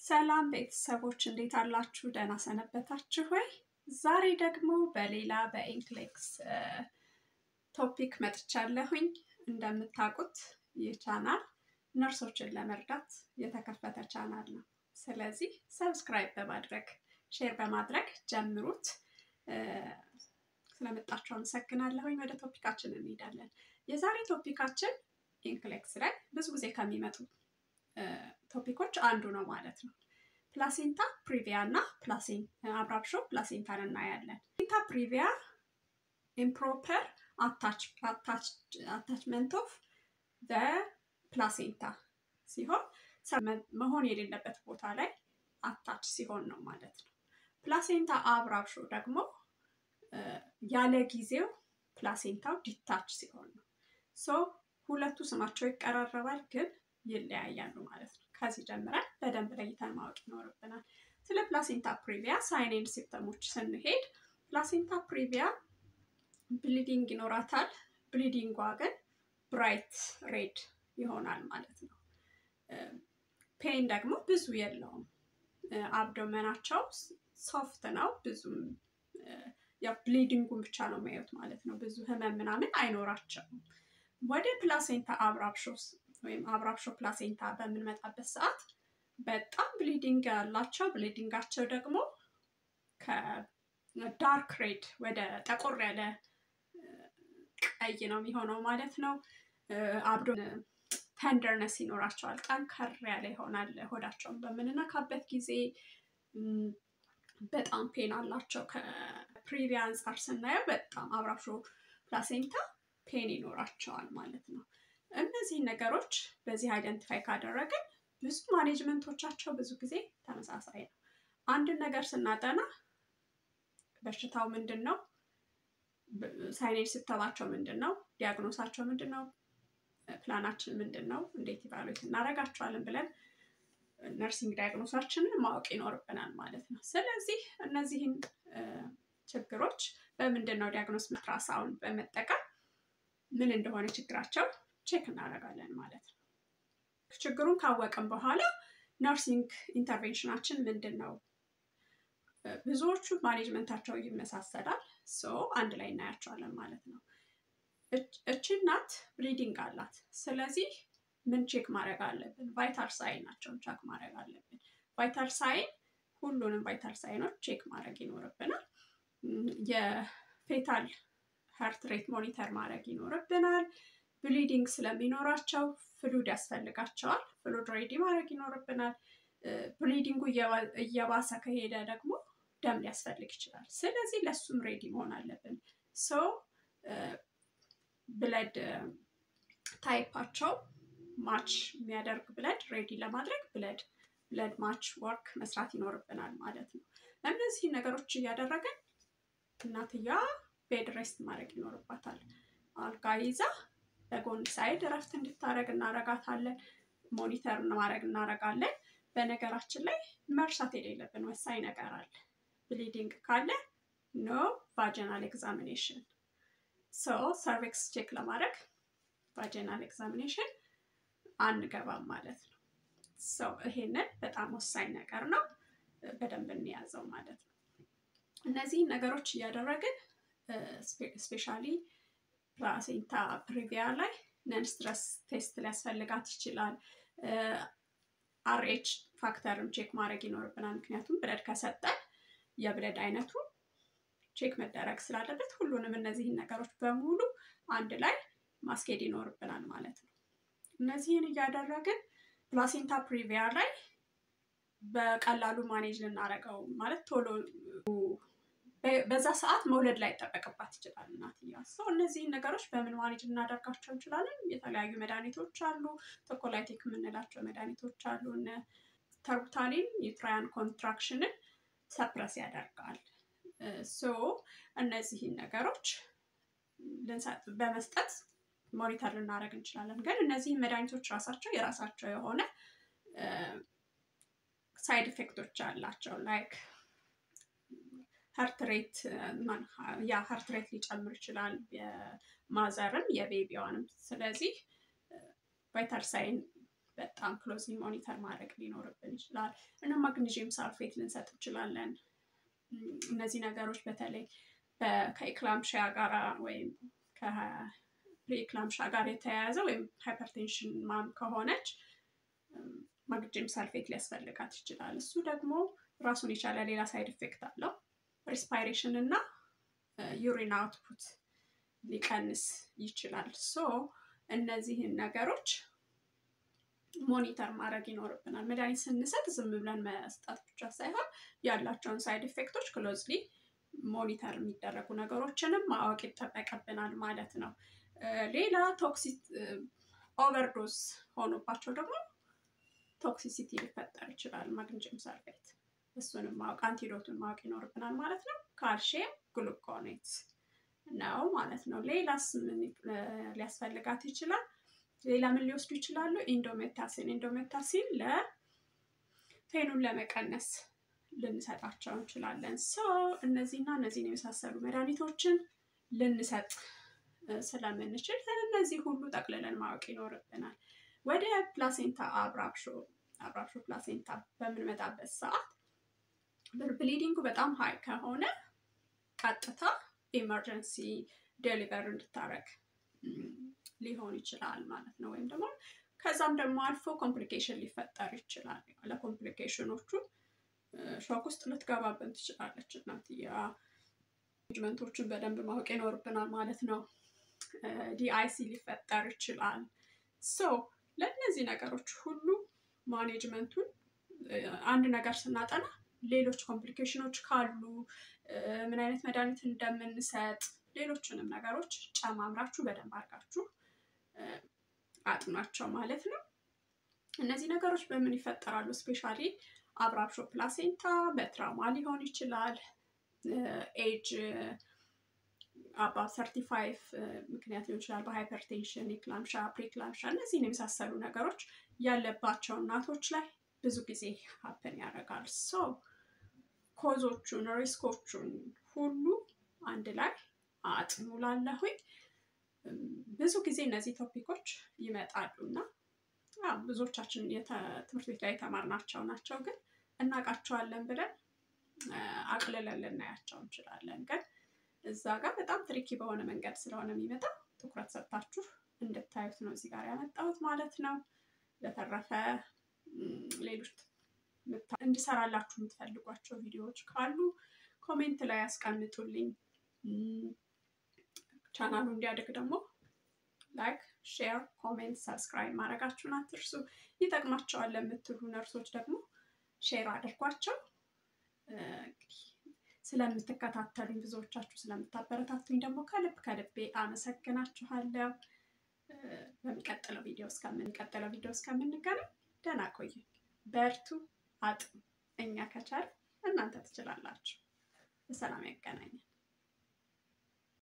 ሰላም ቤተሰቦች እንዴት አላችሁ? ደህና ሰነበታችሁ ወይ? ዛሬ ደግሞ በሌላ በኢንክሌክስ ቶፒክ መጥቻለሁኝ። እንደምታውቁት ይህ ቻናል ነርሶችን ለመርዳት የተከፈተ ቻናል ነው። ስለዚህ ሰብስክራይብ በማድረግ ሼር በማድረግ ጀምሩት። ስለመጣችሁ አመሰግናለሁኝ። ወደ ቶፒካችን እንሄዳለን። የዛሬ ቶፒካችን ኢንክሌክስ ላይ ብዙ ጊዜ ከሚመጡ ቶፒኮች አንዱ ነው ማለት ነው። ፕላሴንታ ፕሪቪያ እና አብራብሾ ፕላሴንታን እናያለን። ፕላሴንታ ፕሪቪያ ኢምፕሮፐር አታችመንት ኦፍ ዘ ፕላሴንታ ሲሆን መሆን የሌለበት ቦታ ላይ አታች ሲሆን ነው ማለት ነው። ፕላሴንታ አብራብሾ ደግሞ ያለ ጊዜው ፕላሴንታው ዲታች ሲሆን ነው። ሁለቱ ስማቸው ይቀራረባል ግን ይለያያሉ ማለት ነው። ከዚህ ጀምረን በደንብ ለይተን ማወቅ ይኖርብናል። ስለ ፕላሴንታ ፕሪቪያ ሳይን ኤንድ ሲምፕተሞች ስንሄድ ፕላሴንታ ፕሪቪያ ብሊዲንግ ይኖራታል። ብሊዲንጓ ግን ብራይት ሬድ ይሆናል ማለት ነው። ፔን ደግሞ ብዙ የለውም። አብዶመናቸው ሶፍት ነው። ብዙም ያው ብሊዲንጉን ብቻ ነው የሚያዩት ማለት ነው። ብዙ ህመም ምናምን አይኖራቸውም። ወደ ፕላሴንታ አብራብሾስ ወይም አብራብሾ ፕላሴንታ በምንመጣበት ሰዓት በጣም ብሊዲንግ ያላቸው ብሊዲንጋቸው ደግሞ ከዳርክ ሬድ ወደ ጠቆር ያለ ቀይ ነው የሚሆነው ማለት ነው። አብዶመን ተንደርነስ ይኖራቸዋል። ጠንከር ያለ ይሆናል። ሆዳቸውን በምንነካበት ጊዜ በጣም ፔን አላቸው። ከፕሪቪያ አንፃር ስናየው በጣም አብራብሾ ፕላሴንታ ፔን ይኖራቸዋል ማለት ነው። እነዚህ ነገሮች በዚህ አይደንቲፋይ ካደረግን ብዙ ማኔጅመንቶቻቸው ብዙ ጊዜ ተመሳሳይ ነው። አንድን ነገር ስናጠና በሽታው ምንድነው? ሳይኔጅ ሲምፕተማቸው ምንድነው? ዲያግኖሳቸው ምንድነው? ፕላናችን ምንድነው? እንዴት ኢቫሉዌት እናደርጋቸዋለን ብለን ነርሲንግ ዲያግኖሳችንን ማወቅ ይኖርብናል ማለት ነው። ስለዚህ እነዚህን ችግሮች በምንድነው ዲያግኖስ አልትራሳውንድ በመጠቀም ምን እንደሆነ ችግራቸው ቼክ እናደርጋለን ማለት ነው። ችግሩን ካወቅን በኋላ ነርሲንግ ኢንተርቬንሽናችን ምንድነው? ብዙዎቹ ማኔጅመንታቸው ይመሳሰላል። አንድ ላይ እናያቸዋለን ማለት ነው። እቺ እናት ብሊዲንግ አላት። ስለዚህ ምን ቼክ ማድረግ አለብን? ቫይታል ሳይን ናቸውን ቼክ ማድረግ አለብን። ቫይታል ሳይን ሁሉንም ቫይታል ሳይኖች ቼክ ማድረግ ይኖርብናል። የፌታል ሃርት ሬት ሞኒተር ማድረግ ይኖርብናል። ብሊዲንግ ስለሚኖራቸው ፍሉድ ያስፈልጋቸዋል። ፍሉድ ሬዲ ማድረግ ይኖርብናል። ብሊዲንጉ እየባሰ ከሄደ ደግሞ ደም ሊያስፈልግ ይችላል። ስለዚህ ለሱም ሬዲ መሆን አለብን። ብለድ ታይፓቸው ማች የሚያደርግ ብለድ ሬዲ ለማድረግ ብለድ ማች ወርክ መስራት ይኖርብናል ማለት ነው። እነዚህ ነገሮች እያደረግን እናትያ ቤድ ሬስት ማድረግ ይኖርባታል። አልጋ ይዛ በጎን ሳይድ እረፍት እንድታረግ እናረጋታለን። ሞኒተር ማድረግ እናረጋለን። በነገራችን ላይ መርሳት የሌለብን ወሳኝ ነገር አለ። ብሊዲንግ ካለ ኖ ቫጂናል ኤግዛሚኔሽን። ሰርቪክስ ቼክ ለማድረግ ቫጂናል ኤግዛሚኔሽን አንገባም ማለት ነው። ይሄንን በጣም ወሳኝ ነገር ነው። በደንብ እንያዘው ማለት ነው። እነዚህ ነገሮች እያደረግን ስፔሻሊ ፕላሴንታ ፕሪቪያ ላይ ነን ስትረስ ቴስት ሊያስፈልጋት ይችላል። አርኤች ፋክተርን ቼክ ማድረግ ይኖርብናል። ምክንያቱም ብለድ ከሰጠን የብለድ አይነቱ ቼክ መደረግ ስላለበት ሁሉንም እነዚህን ነገሮች በሙሉ አንድ ላይ ማስኬድ ይኖርብናል ማለት ነው። እነዚህን እያደረግን ፕላሴንታ ፕሪቪያ ላይ በቀላሉ ማኔጅ ልናደርገው ማለት ቶሎ በዛ ሰዓት መውለድ ላይ ተጠበቅባት ይችላል እናትያ። እነዚህን ነገሮች በምን ማኔጅ እናደርጋቸው እንችላለን? የተለያዩ መድኃኒቶች አሉ። ቶኮላይቲክ የምንላቸው መድኃኒቶች አሉ። ተርቡታሊን ዩትራያን ኮንትራክሽንን ሰፕረስ ያደርጋል። እነዚህን ነገሮች በመስጠት ሞኒተር ልናደርግ እንችላለን። ግን እነዚህን መድኃኒቶች ራሳቸው የራሳቸው የሆነ ሳይድ ኢፌክቶች አላቸው። ላይክ ሃርት ሬት ሊጨምር ይችላል፣ የማዘርም የቤቢዋንም። ስለዚህ ቫይታል ሳይን በጣም ክሎዝሊ ሞኒተር ማድረግ ሊኖርብን ይችላል። እና ማግኒዥየም ሳልፌት ልንሰጥ እንችላለን። እነዚህ ነገሮች በተለይ ከኢክላምሺያ ጋር ወይም ከፕሪኢክላምሺያ ጋር የተያያዘ ወይም ሃይፐርቴንሽን ማም ከሆነች ማግኒዥየም ሳልፌት ሊያስፈልጋት ይችላል። እሱ ደግሞ ራሱን የቻለ ሌላ ሳይድ ኢፌክት አለው። ሪስፓይሬሽን እና ዩሪን አውትፑት ሊቀንስ ይችላል። ሶ እነዚህን ነገሮች ሞኒተር ማድረግ ይኖርብናል። መድኃኒት ስንሰጥ ዝም ብለን መስጠት ብቻ ሳይሆን ያላቸውን ሳይድ ኢፌክቶች ክሎዝሊ ሞኒተር የሚደረጉ ነገሮችንም ማወቅ ይጠበቅብናል ማለት ነው። ሌላ ኦቨርዶዝ ሆኖባቸው ደግሞ ቶክሲሲቲ ሊፈጠር ይችላል ማግኒዥየም ሳልፌት። እሱንም ማወቅ አንቲዶቱን ማወቅ ይኖርብናል ማለት ነው። ካልሽየም ግሉኮኔት ነው ማለት ነው። ሌላስ ምን ሊያስፈልጋት ይችላል? ሌላ ምን ሊወስዱ ይችላሉ? ኢንዶሜታሲን ለፔኑን ለመቀነስ ልንሰጣቸው እንችላለን። እነዚህና እነዚህን የመሳሰሉ መድኃኒቶችን ልንሰጥ ስለምንችል እነዚህ ሁሉ ጠቅልለን ማወቅ ይኖርብናል። ወደ ፕላሴንታ አብራብሾ ፕላሴንታ በምንመጣበት ሰዓት ብሊዲንጉ በጣም ሃይ ከሆነ ቀጥታ ኢመርጀንሲ ዴሊቨር እንድታረግ ሊሆን ይችላል ማለት ነው። ወይም ደግሞ ከዛም ደግሞ አልፎ ኮምፕሊኬሽን ሊፈጠር ይችላል። ለኮምፕሊኬሽኖቹ ሾክ ውስጥ ልትገባብን ትችላለች እናትየዋ። ማኔጅመንቶቹን በደንብ ማወቅ ይኖርብናል ማለት ነው። ዲአይሲ ሊፈጠር ይችላል። ለእነዚህ ነገሮች ሁሉ ማኔጅመንቱን አንድ ነገር ስናጠና ሌሎች ኮምፕሊኬሽኖች ካሉ ምን አይነት መድኃኒት እንደምንሰጥ ሌሎችንም ነገሮች ጨማምራችሁ በደንብ አድርጋችሁ አጥኗቸው ማለት ነው። እነዚህ ነገሮች በምን ይፈጠራሉ? ስፔሻሊ አብራብሾ ፕላሴንታ በትራውማ ሊሆን ይችላል። ኤጅ አባውት 35 ምክንያት ሊሆን ይችላል። በሃይፐርቴንሽን፣ ኢክላምሺያ፣ ፕሪክላምሺያ እነዚህን የመሳሰሉ ነገሮች ያለባቸው እናቶች ላይ ብዙ ጊዜ ሀፕን ያደርጋል። ኮዞቹን ሪስኮቹን ሁሉ አንድ ላይ አጥኑ ላለሁኝ። ብዙ ጊዜ እነዚህ ቶፒኮች ይመጣሉና ብዙዎቻችን ትምህርት ቤት ላይ የተማርናቸው ናቸው፣ ግን እናውቃቸዋለን ብለን አቅልለን ልናያቸው እንችላለን። ግን እዛ ጋር በጣም ትሪኪ በሆነ መንገድ ስለሆነ የሚመጣው ትኩረት ሰጥታችሁ እንድታዩት ነው እዚህ ጋር ያመጣሁት ማለት ነው። በተረፈ ሌሎች እንድሰራላችሁ የምትፈልጓቸው ቪዲዮዎች ካሉ ኮሜንት ላይ ያስቀምጡልኝ። ቻናሉ እንዲያድግ ደግሞ ላይክ፣ ሼር፣ ኮሜንት፣ ሰብስክራይብ ማድረጋችሁን አትርሱ። ይጠቅማቸዋል ለምትሉ ነርሶች ደግሞ ሼር አድርጓቸው። ስለምትከታተሉኝ ብዙዎቻችሁ ስለምታበረታቱኝ ደግሞ ከልቤ አመሰግናችኋለሁ። በሚቀጥለው ቪዲዮ እስከምንገናኝ ደህና ቆዩ። በርቱ፣ አጥኑ። እኛ ከቻልን እናንተ ትችላላችሁ። በሰላም ያገናኘን።